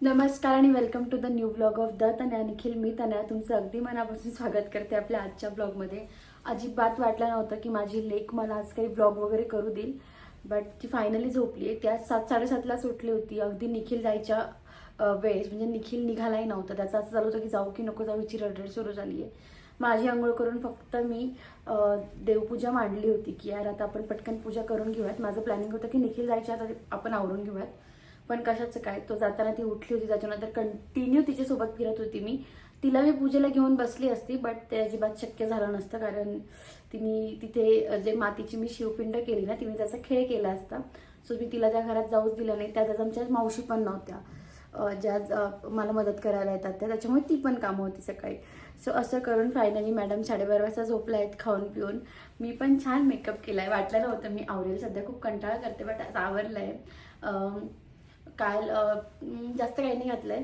नमस्कार आणि welcome to the new blog of the Tanaya Nikhil. मी तनया तुमचं अगदी मनापासून स्वागत करते आपल्या आजच्या ब्लॉगमध्ये. अजिबात वाटलं नव्हतं की माझी लेक मला आज काही ब्लॉग वगैरे करू देईल, बट ती फायनली झोपली आहे. त्या 7:30ला सुटली होती, अगदी निखिल जायच्या वेळेस. म्हणजे निखिल निघालाही नव्हता, त्याचं असं झालं होतं की जाऊ की नको जाऊ, हिची रडरड सुरू झाली आहे. माझी आंघोळ करून फक्त मी देवपूजा मांडली होती की यार आता आपण पटकन पूजा करून घेऊयात. माझं प्लॅनिंग होतं की निखिल जायच्या आता आपण आवरून घेऊयात, पण कशाचं काय, तो जाताना ती उठली होती. त्याच्यानंतर कंटिन्यू तिच्यासोबत फिरत होती मी. तिला मी पूजेला घेऊन बसली असती, बट ते अजिबात शक्य झालं नसतं, कारण तिने तिथे जे मातीची मी शिवपिंड केली ना, तिने त्याचा खेळ केला असता. सो मी तिला त्या घरात जाऊच दिलं नाही. त्यात आमच्या मावशी पण नव्हत्या ज्या मला मदत करायला येतात त्याच्यामुळे ती पण कामं होती सकाळी. सो असं करून फायनली मॅडम 12:30 वाजता झोपल्या आहेत खाऊन पिऊन. मी पण छान मेकअप केला आहे. वाटलं नव्हतं मी आवरेल, सध्या खूप कंटाळा करते, बट आज आवरलं आहे. काल जास्त काही नाही घातलंय.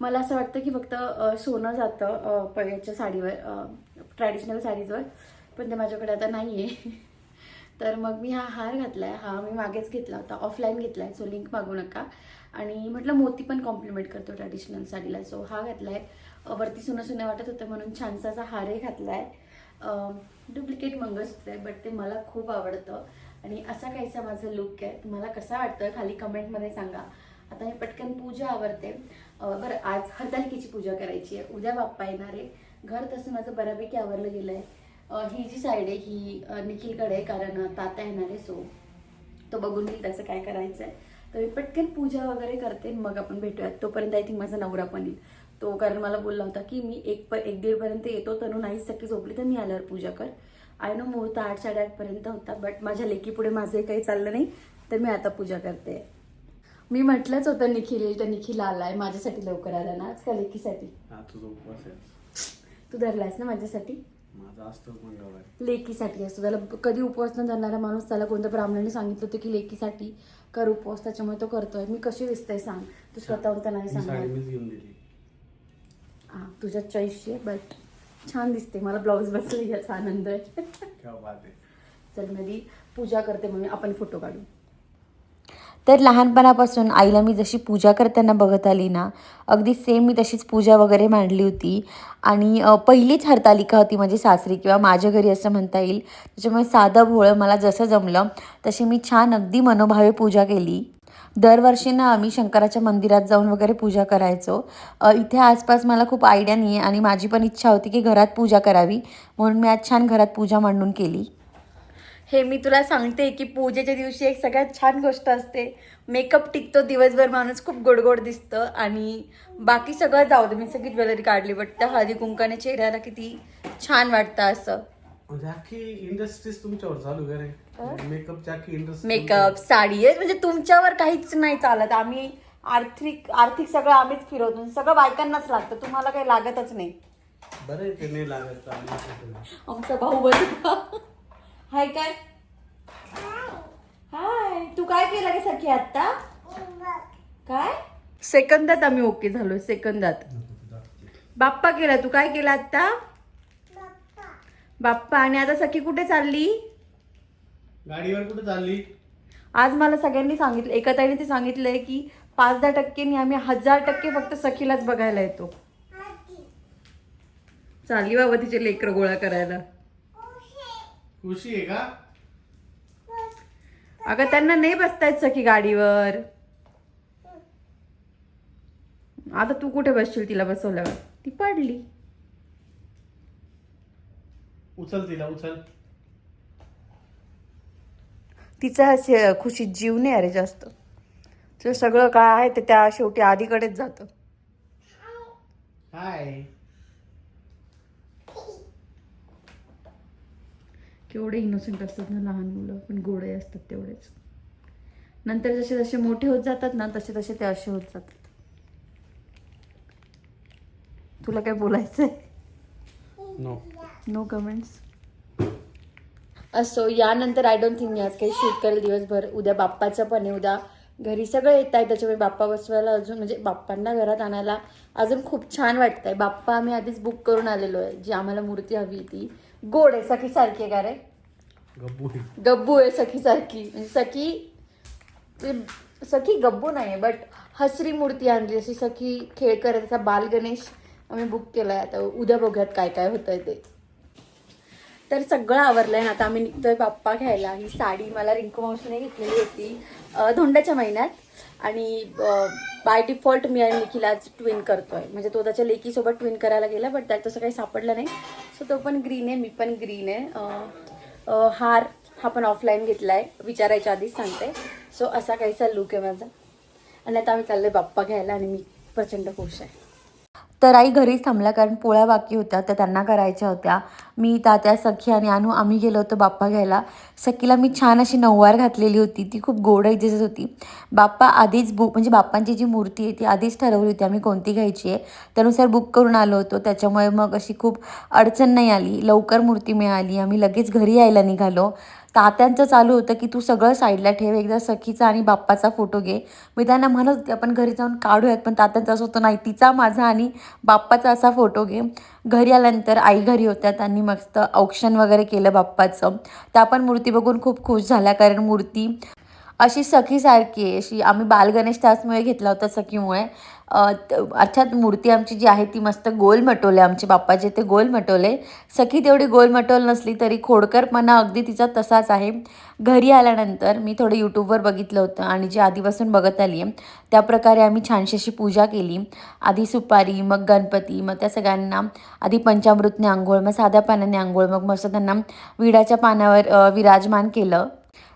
मला असं वाटतं की फक्त सोनं जातं याच्या साडीवर, ट्रॅडिशनल साडीजवर, पण ते माझ्याकडे आता नाही आहे. तर मग मी हा हार घातलाय. हा मी मागेच घेतला होता, ऑफलाईन घेतलाय, सो लिंक मागू नका. आणि म्हटलं मोती पण कॉम्प्लिमेंट करतो ट्रॅडिशनल साडीला, सो हा घातलाय. वरती सुनं सुनं वाटत होतं म्हणून छानसा असा हारही घातलाय. डुप्लिकेट मंगळसूत्र आहे, बट ते मला खूप आवडतं. आणि असा काहीसा माझा लुक आहे. तुम्हाला कसा वाटतं खाली कमेंटमध्ये सांगा. आता मी पटकन पूजा आवरते. बरं, आज हरतालिकेची पूजा करायची आहे, उद्या बाप्पा येणार आहे. घर तसं माझं बऱ्यापैकी आवरलं गेलं आहे. ही जी साईड आहे ही निखिलकडे आहे, कारण तात्या येणार आहे, सो तो बघून घेईल त्याचं काय करायचं आहे. तर मी पटकन पूजा वगैरे करते, मग आपण भेटूयात. तोपर्यंत आय थिंक माझा नवरा पण येईल. तो कारण मला बोलला होता की मी 1-1:30 येतो, तनु नाहीच सख्खी झोपली तर मी आल्यावर पूजा कर. आय नो मुहूर्त 8-8:30 पर्यंत होता, बट माझ्या लेकी पुढे माझंही काही चाललं नाही, तर मी आता पूजा करते. मी म्हटलंच होतं निखिल येईल, तर निखिल आलाय. माझ्यासाठी लवकर आला ना आज का लेकीसाठी? तू धरलायस ना माझ्यासाठी? लेकीसाठी असतो. त्याला कधी उपवास न धरणारा माणूस, त्याला कोणत्या ब्राह्मणाने सांगितलं होतं की लेकीसाठी कर उपवास, त्याच्यामुळे तो करतोय. मी कशी दिसते सांग? तू स्वतःहून तर नाही सांगणार. हा, तुझ्या चॉईसची आहे, बट छान दिसते. मला ब्लाऊज बसली याचा आनंद आहे. चल मी पूजा करते, म्हणून आपण फोटो काढू. तर लहानपणापासून आईला मी जशी पूजा करताना बघत आली ना, अगदी सेम मी तशीच पूजा वगैरे मांडली होती. आणि पहिलीच हरतालिका होती माझी सासरी किंवा माझ्या घरी असं म्हणता येईल. त्याच्यामुळे साधं भोळं मला जसं जमलं तशी मी छान अगदी मनोभावे पूजा केली. दरवर्षी ना आम्ही शंकराच्या मंदिरात जाऊन वगैरे पूजा करायचो. इथे आसपास मला खूप आयडिया नाही आहे आणि माझी पण इच्छा होती की घरात पूजा करावी, म्हणून मी आज छान घरात पूजा मांडून केली. हे मी तुला सांगते की पूजेच्या दिवशी एक सगळ्यात छान गोष्ट असते, मेकअप टिकतो दिवसभर, माणूस खूप गोडगोड दिसतं. आणि बाकी सगळं जाऊ दे, मी सगळी ज्वेलरी काढली, बट त्या हळदी कुंकाने चेहऱ्याला किती छान वाटतं. असं इंडस्ट्रीज तुमच्यावर चालू करे, मेकअप साडी आहे, म्हणजे तुमच्यावर काहीच नाही चालत. आम्ही आर्थिक सगळं आम्हीच फिरवतो, सगळं बायकांनाच लागतं, तुम्हाला काही लागतच नाही. बरं ते नाही लागत. आमचा भाऊ बघा. हाय काय? हाय, तू काय केलं गे सखी आता? काय सेकंदात आम्ही ओके झालोय, सेकंदात. बाप्पा केला, तू काय केला आता? बाप्पा. आणि आता सखी कुठे चालली? गाडीवर कुठे चालली? आज मला सगळ्यांनी सांगितलं, एका ताईने ते सांगितलंय की 5-10% आम्ही 1000% फक्त सखीलाच बघायला येतो. चालली बाबा तिचे लेकरं गोळा करायला. खुशी आहे का? अगं त्यांना नाही बसतायत सखी गाडीवर. आता तू कुठे बसशील तिला बसवल्यावर? ती पडली. उचल तिला, उचल. तिचा खुशीत जीव नाही अरे जास्त. तुझं सगळं काय आहे ते त्या शेवटी आधीकडेच जातं. हाय. केवढे इनोसेंट असतात ना लहान मुलं, पण गोडे असतात तेवढेच. नंतर जसे जसे मोठे होत जातात ना, तसे तसे ते असे होत जातात. तुला काय बोलायचंय? No comments. असो, यानंतर आय डोंट थिंक मी आज काही शूट करेल दिवसभर. उद्या बाप्पाचं पण आहे, उद्या घरी सगळं येत आहे, त्याच्यामुळे बाप्पा बसवायला अजून, म्हणजे बाप्पांना घरात आणायला अजून खूप छान वाटतंय. बाप्पा आम्ही आधीच बुक करून आलेलो आहे. जी आम्हाला मूर्ती हवी ती गोड आहे, सखी सारखी आहे का रे? गब्बू आहे सखी सारखी. म्हणजे सखी सखी गब्बू नाही आहे, बट हसरी मूर्ती आणली अशी सखी खेळकर त्याचा बाल गणेश आम्ही बुक केलाय. आता उद्या बघूयात काय काय होतंय ते. तर सगळं आवरलंय ना, आता आम्ही निघतोय बाप्पा घ्यायला. ही साडी मला रिंकू मावशीने घेतलेली होती धोंड्याच्या महिन्यात, आणि बाय डिफॉल्ट मी आणि निखिल आज ट्विन करतोय. म्हणजे तो त्याच्या लेकीसोबत ट्विन करायला गेला, बट त्यात तसं काही सापडलं नाही. सो तो पण ग्रीन आहे, मी पण ग्रीन आहे. हार हा पण ऑफलाईन घेतलाय, विचारायच्या आधीच सांगते. सो असा काहीसा लुक आहे माझा. आणि आता आम्ही चाललोय बाप्पा घ्यायला आणि मी प्रचंड खुश आहे. तर आई घरीच थांबला कारण पोळ्या बाकी होत्या तर त्यांना करायच्या होत्या. मी, तात्या, सखी आणि अनु आम्ही गेलो होतो बाप्पा घ्यायला. सखीला मी छान अशी नऊवार घातलेली होती, ती खूप गोड दिसत होती. बाप्पा आधीच म्हणजे बाप्पांची जी मूर्ती आहे ती आधीच ठरवली होती आम्ही कोणती घ्यायची आहे, त्यानुसार बुक करून आलो होतो. त्याच्यामुळे मग अशी खूप अडचण नाही आली, लवकर मूर्ती मिळाली. आम्ही लगेच घरी यायला निघालो. तात्यांचं चालू होतं की तू सगळं साईडला ठेव, एकदा सखीचा आणि बाप्पाचा फोटो घे. मी त्यांना म्हणत होते आपण घरी जाऊन काढूयात, पण तात्यांचं असं होतं नाही, तिचा, माझा आणि बाप्पाचा असा फोटो घे. घरी आल्यानंतर आई घरी होत्या, त्यांनी मस्त औक्षण वगैरे केलं बाप्पाचं. त्या पण मूर्ती बघून खूप खुश झाल्या, कारण मूर्ती अशी सखीसारखी आहे. अशी आम्ही बालगणेश त्याचमुळे घेतला होता सखीमुळे. अर्थात मूर्ती आमची जी आहे ती मस्त गोल मटोले, आमचे बाप्पाचे ते गोल मटोले. सखी तेवढी गोल मटोल नसली तरी खोडकरपणा अगदी तिचा तसाच आहे. घरी आल्यानंतर मी थोडं यूट्यूबवर बघितलं होतं आणि जी आधीपासून बघत आली आहे त्याप्रकारे आम्ही छानशी अशी पूजा केली. आधी सुपारी, मग गणपती, मग त्या सगळ्यांना आधी पंचामृतने आंघोळ, मग साध्या पाण्याने आंघोळ, मग मस्त त्यांना विड्याच्या पानावर विराजमान केलं.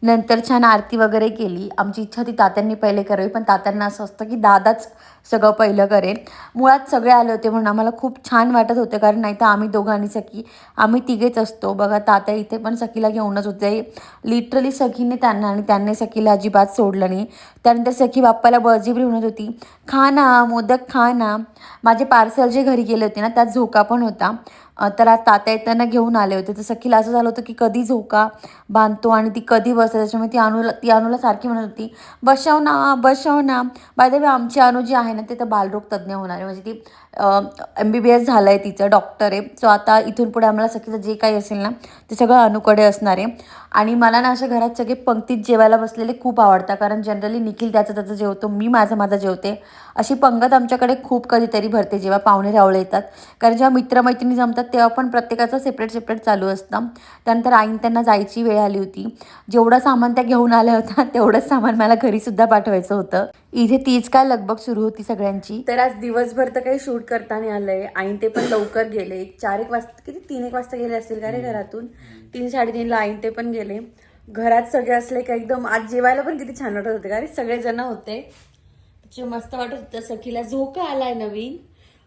नंतर छान आरती वगैरे केली. आमची इच्छा ती तात्यांनी पहिले करावी, पण तात्यांना असं असतं की दादाच सगळं पहिलं करेल. मुळात सगळे आले होते म्हणून आम्हाला खूप छान वाटत होतं, कारण नाही तर आम्ही दोघांनी सखी आम्ही तिघेच असतो. बघा तात्या इथे पण सखीला घेऊनच होते. लिटरली सखीने त्यांना आणि त्यांनी सखीला अजिबात सोडलं नाही. त्यानंतर सखी बाप्पाला बळजबरी म्हणत होती, खा ना मोदक, खा ना. माझे पार्सल जे घरी गेले होते ना त्यात झोका पण होता. तर आज तात्या येताना घेऊन आले होते. तर सखीला असं झालं होतं की कधी झोका बांधतो आणि ती कधी बसते. त्याच्यामुळे ती अनुला सारखी म्हणत होती बसव ना बसव ना. बाय द वे आमची अनु जी आहे ना ते तर बालरोग तज्ज्ञ होणार आहे, म्हणजे ती MBBS झालं आहे, तिचं डॉक्टर आहे. सो आता इथून पुढे आम्हाला सखीचं जे काही असेल ना ते सगळं अनुकडे असणार आहे. आणि मला ना अशा घरात सगळे पंक्तीत जेवायला बसलेले खूप आवडतात, कारण जनरली निखिल त्याचं जेवतो, मी माझं जेवते. अशी पंगत आमच्याकडे खूप कधीतरी भरते जेव्हा पाहुणे रावळे येतात, कारण जेव्हा मित्रमैत्रिणी जमतात तेव्हा पण प्रत्येकाचं सेपरेट चालू असतं. त्यानंतर आईन त्यांना जायची वेळ आली होती. जेवढं सामान त्या घेऊन आल्या होत्या तेवढंच सामान मला घरीसुद्धा पाठवायचं होतं. इथे तीच काय लगबग सुरू होती सगळ्यांची. तर आज दिवसभर तर काही शूट करता नाही आलंय. आईन ते पण लवकर गेले, 4-1 वाजता, किती 3-1 वाजता गेले असतील का रे घरातून. 3-3:30ला आईन ते पण गेले. घरात सगळे असले का एकदम, आज जेवायला पण किती छान वाटत होते, का रे सगळेजण होते, मस्त वाटत होतं. सखीला झोका आलाय नवीन,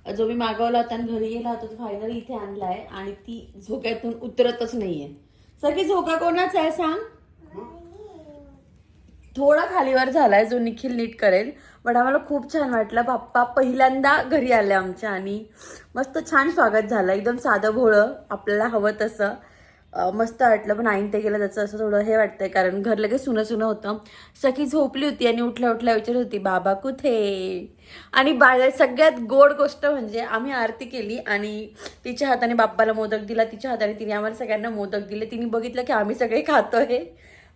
जो मी मागवला होता आणि घरी गेला होता, तो फायनली इथे आणलाय आणि ती झोक्यातून उतरतच नाहीये. सखी झोका कोणाचा आहे सांग. थोडा खालीवर झालाय, जो निखिल नीट करेल. पण आम्हाला खूप छान वाटलं. बाप्पा पहिल्यांदा घरी आले आमच्या आणि मस्त छान स्वागत झालं, एकदम साधं भोळं आपल्याला हवं तसं. मस्त वाटलं. पण आईन ते गेलं त्याचं असं थोडं हे वाटतंय, कारण घर लगेच सुनं होतं. सखी झोपली होती आणि उठल्या विचारत होती बाबा कुठे. आणि सगळ्यात गोड गोष्ट म्हणजे आम्ही आरती केली आणि तिच्या हाताने बाप्पाला मोदक दिला, तिच्या हाताने तिने आम्हाला सगळ्यांना मोदक दिले. तिने बघितलं की आम्ही सगळे खातोय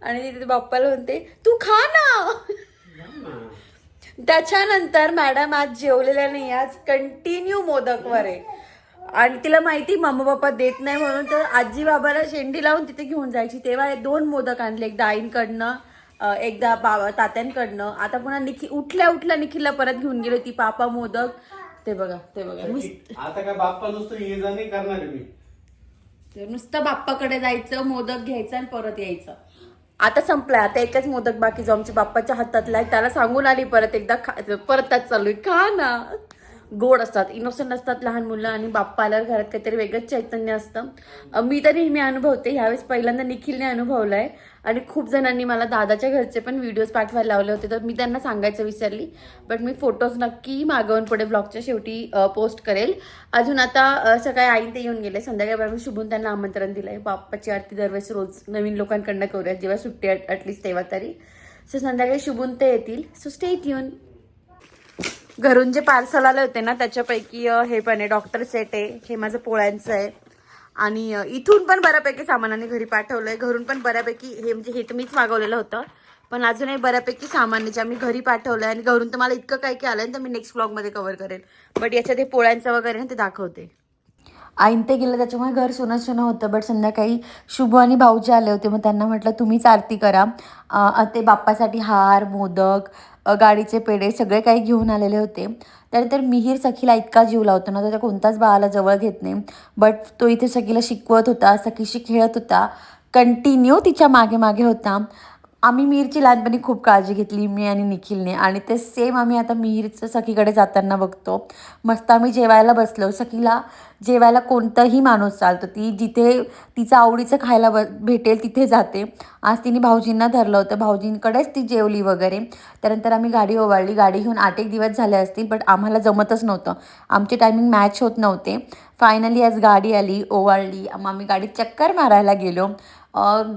आणि तिथे बाप्पाला म्हणते तू खा ना. त्याच्यानंतर मॅडम आज जेवलेल्या नाही, आज कंटिन्यू मोदकवर आहे. आणि तिला माहिती मम्मा पप्पा देत नाही म्हणून, तर आजी बाबाला शेंडी लावून तिथे घेऊन जायची. तेव्हा 2 मोदक आणले, एकदा आईंकडनं एकदा तात्यांकडनं. आता पुन्हा उठल्या निखिलला परत घेऊन गेले ती पापा मोदक. ते बघा आता काय बाप्पा नुसतं ये जा नाही करणार आहे मी. नुसतं बाप्पाकडे जायचं, मोदक घ्यायचं आणि परत यायचं. आता संपलाय, आता एकच मोदक बाकी जो आमच्या बाप्पाच्या हातातला आहे. त्याला सांगून आली परत एकदा परत त्याच चालू आहे, खा ना. गोड असतात, इनोसंट असतात लहान मुलं, आणि बाप्पा आल्यावर घरात काहीतरी वेगळंच चैतन्य असतं. मी तर नेहमी अनुभवते, ह्यावेळेस पहिल्यांदा निखिलने अनुभवलंय. आणि खूप जणांनी मला दादाच्या घरचे पण व्हिडिओज पाठवायला लावले होते, तर मी त्यांना सांगायचं विसरली. बट मी फोटोज नक्की मागवून पुढे ब्लॉगच्या शेवटी पोस्ट करेल. अजून आता सकाळी आईन ते येऊन गेले, संध्याकाळपर्यंत शुभून त्यांना आमंत्रण दिलंय. बाप्पाची आरती दरवेळेस रोज नवीन लोकांकडनं करूयात, जेव्हा सुट्टी ॲटलिस्ट तेव्हा तरी. सो संध्याकाळी शुभून ते येतील. So stay tune. घरून जे पार्सल आले होते ना त्याच्यापैकी हे पण आहे, डॉक्टर सेट आहे, हे माझं पोळ्यांचं आहे. आणि इथून पण बऱ्यापैकी सामानाने घरी पाठवलंय, घरून पण बऱ्यापैकी. हे म्हणजे हे तर मीच मागवलेलं होतं, पण अजूनही बऱ्यापैकी सामान्य जे आम्ही घरी पाठवलं आणि घरून तर मला इतकं काय काय आलं तर मी नेक्स्ट ब्लॉगमध्ये कव्हर करेन. बट याच्यात हे पोळ्यांचं वगैरे ना ते दाखवते. आईन ते गेलं त्याच्यामुळे घर सुनं सुनं होतं. बट संध्याकाळी शुभू आणि भाऊजी आले होते. मग त्यांना म्हटलं तुम्हीच आरती करा. ते बाप्पासाठी हार, मोदक, गाडीचे पेढे सगळे काही घेऊन आलेले होते. त्यानंतर मिहीर सखीला इतका जीव लावतो ना, त्याच्या कोणताच बाळाला जवळ घेत नाही. बट तो इथे सखीला शिकवत होता, सखीशी खेळत होता, कंटिन्यू तिच्या मागे मागे होता. आम्ही मिहीरची लहानपणी खूप काळजी घेतली, मी आणि निखिलने. आणि ते सेम आम्ही आता मिहीरचं सखीकडे जाताना बघतो. मस्त आम्ही जेवायला बसलो. सखीला जेवायला कोणताही माणूस चालतो. ती जिथे तिचं आवडीचं खायला भेटेल तिथे जाते. आज तिने भाऊजींना धरलं होतं, भाऊजींकडेच ती जेवली वगैरे. त्यानंतर आम्ही गाडी ओवाळली. गाडी घेऊन 8 एक दिवस झाले असतील, बट आम्हाला जमतच नव्हतं, आमचे टायमिंग मॅच होत नव्हते. फायनली आज गाडी आली, ओवाळली. मग आम्ही गाडीत चक्कर मारायला गेलो.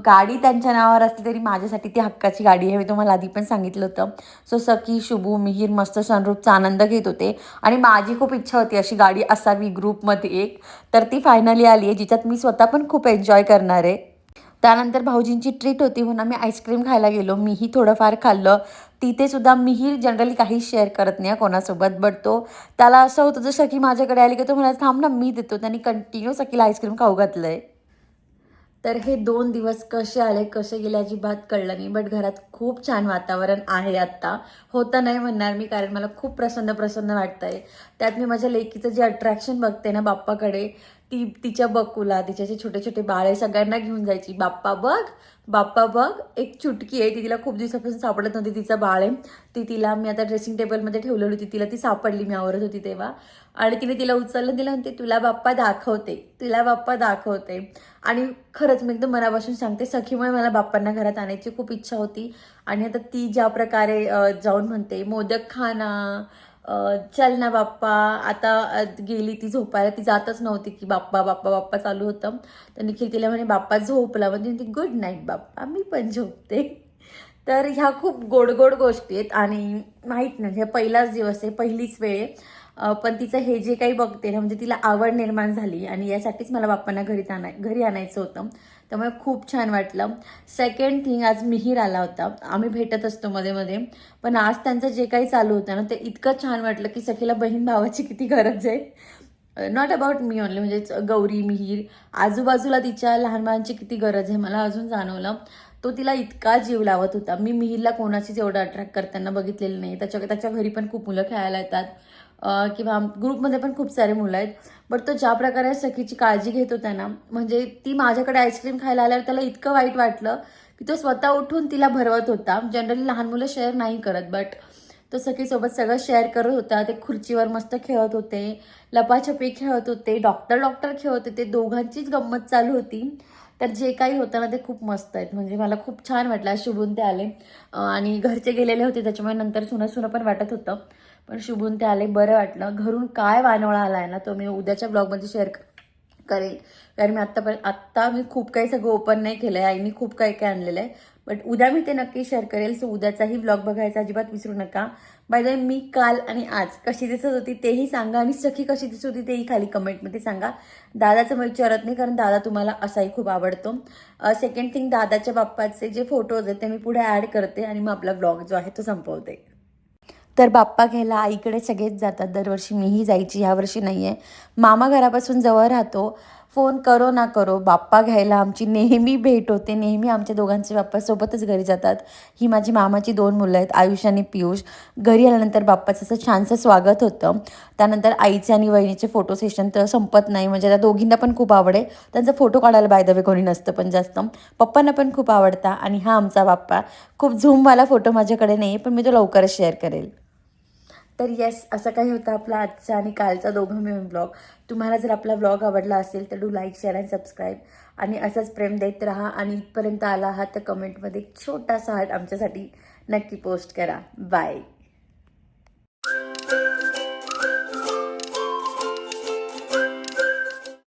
गाडी त्यांच्या नावावर असली तरी माझ्यासाठी ती हक्काची गाडी आहे, मी तुम्हाला आधी पण सांगितलं होतं. सो सखी, शुभू, मिहीर मस्त सनरूफचा आनंद घेत होते. आणि माझी खूप इच्छा होती अशी गाडी असावी ग्रुपमध्ये एक. तर ती फायनली आली आहे, जिच्यात मी स्वतः पण खूप एन्जॉय करणार आहे. त्यानंतर भाऊजींची ट्रीट होती म्हणून आम्ही आईस्क्रीम खायला गेलो. मीही थोडंफार खाल्लं. तिथे सुद्धा मिहीर जनरली काहीच शेअर करत नाही कोणासोबत. बट त्याला असं होतं जसं की माझ्याकडे आली की तो म्हणाला थांब ना मी देतो. त्यांनी कंटिन्यू सखीला आईस्क्रीम खाऊ घातलं आहे. तर हे 2 दिवस कसे आले कसे गेले अजिबात कळलं नाही. बट घरात खूप छान वातावरण आहे आत्ता. होतं नाही म्हणणार मी, कारण मला खूप प्रसन्न प्रसन्न वाटतं आहे. त्यात मी माझ्या लेकीचं जे अट्रॅक्शन बघते ना बाप्पाकडे, तिच्या बकुला, तिचे जे छोटे छोटे बाळे सगळ्यांना घेऊन जायची. बाप्पा बघ, बाप्पा बघ. एक चुटकी आहे, ती तिला खूप दिवसापासून सापडत नव्हती. तिचं बाळ आहे, तिला मी आता ड्रेसिंग टेबलमध्ये ठेवलेली होती. तिला ती सापडली, मी आवरत होती तेव्हा. आणि तिने तिला उचललं, तिला म्हणते तुला बाप्पा दाखवते, तुला बाप्पा दाखवते. आणि खरंच मी एकदम मनापासून सांगते, सखीमुळे मला बाप्पांना घरात आणायची खूप इच्छा होती. आणि आता ती ज्या प्रकारे जाऊन म्हणते मोदक खाना, चल ना बाप्पा. आता गेली ती झोपायला, ती जातच नव्हती की बाप्पा बाप्पा बाप्पा चालू होतं. तर निखिल तिला म्हणे बाप्पा झोपला, म्हणजे ती गुड नाईट बाप्पा, मी पण झोपते. तर ह्या खूप गोड गोड गोष्टी आहेत. आणि माहीत नाही, हे पहिलाच दिवस आहे, पहिलीच वेळ आहे. पण तिचं हे जे काही बघते ना, म्हणजे तिला आवड निर्माण झाली. आणि यासाठीच मला बाप्पांना घरी आणायचं होतं. त्यामुळे खूप छान वाटलं. सेकंड थिंग, आज मिहीर आला होता. आम्ही भेटत असतो मध्ये मध्ये, पण आज त्यांचं जे काही चालू होतं ना ते इतकं छान वाटलं की सखीला बहीण भावाची किती गरज आहे. नॉट अबाउट मी ओनली, म्हणजे गौरी, मिहीर, आजूबाजूला तिच्या लहान मुलांची किती गरज आहे मला अजून जाणवलं. तो तिला इतका जीव लावत होता. मी मिहीरला कोणाचीच एवढं अट्रॅक्ट करताना बघितलेलं नाही. त्याच्या घरी पण खूप मुलं खेळायला येतात, किंवा ग्रुपमध्ये पण खूप सारे मुलं आहेत. बट तो ज्या प्रकारे सखीची काळजी घेत होता ना, म्हणजे ती माझ्याकडे आईस्क्रीम खायला आल्यावर त्याला इतकं वाईट वाटलं की तो स्वतः उठून तिला भरवत होता. जनरली लहान मुलं शेअर नाही करत, बट तो सखीसोबत सगळं शेअर करत होता. ते खुर्चीवर मस्त खेळत होते, लपाछपी खेळत होते, डॉक्टर खेळत होते, दोघांचीच गंमत चालू होती. तर जे काही होतं ना ते खूप मस्त आहेत. म्हणजे मला खूप छान वाटलं. शुभून ते आले आणि घरचे गेलेले होते, त्याच्यामुळे नंतर सुनं पण वाटत होतं. पण शुभून ते आले, बरं वाटलं. घरून काय वानोळा आला आहे ना तो मी उद्याच्या ब्लॉगमध्ये शेअर करेल. कारण मी आत्ता मी खूप काही सगळं ओपन नाही केलं आहे. आईनी खूप काही काय आणलेलं आहे, बट उद्या मी ते नक्की शेअर करेल. सो उद्याचाही ब्लॉग बघायचा अजिबात विसरू नका. बाय द वे, मी काल आणि आज कशी दिसत होती तेही सांगा, आणि सखी कशी दिसत होती तेही खाली कमेंटमध्ये सांगा. दादाचं मी विचारत नाही, कारण दादा तुम्हाला असाही खूप आवडतो. सेकंड थिंग, दादाच्या बाप्पाचे जे फोटोज आहेत ते मी पुढे ॲड करते आणि मग आपला ब्लॉग जो आहे तो संपवते. तर बाप्पा घ्यायला आईकडे सगळेच जातात. दरवर्षी मीही जायची, यावर्षी नाही आहे. मामा घरापासून जवळ राहतो. फोन करो ना करो, बाप्पा घ्यायला आमची नेहमी भेट होते. नेहमी आमच्या दोघांचे बाप्पा सोबतच घरी जातात. ही माझी मामाची 2 मुलं आहेत, आयुष आणि पियुष. घरी आल्यानंतर बाप्पाचं असं छानसं स्वागत होतं. त्यानंतर आईचे आणि वहिनीचे फोटो सेशन तर संपत नाही. म्हणजे त्या दोघींना पण खूप आवड आहे. त्यांचा फोटो काढायला बाय द वे कोणी नसतं, पण जास्त पप्पांना पण खूप आवडता. आणि हा आमचा बाप्पा. खूप झूमवाला फोटो माझ्याकडे नाही आहे, पण मी तो लवकरच शेअर करेल. तर येस, असं काही होतं आपला आजचा आणि कालचा दोघं मिळून ब्लॉग. तुम्हाला जर आपला ब्लॉग आवडला असेल तर do like, share and subscribe. आणि असंच प्रेम देत राहा. आणि इथपर्यंत आला आहात तर कमेंटमध्ये एक छोटासा हार्ट आमच्यासाठी नक्की पोस्ट करा. बाय.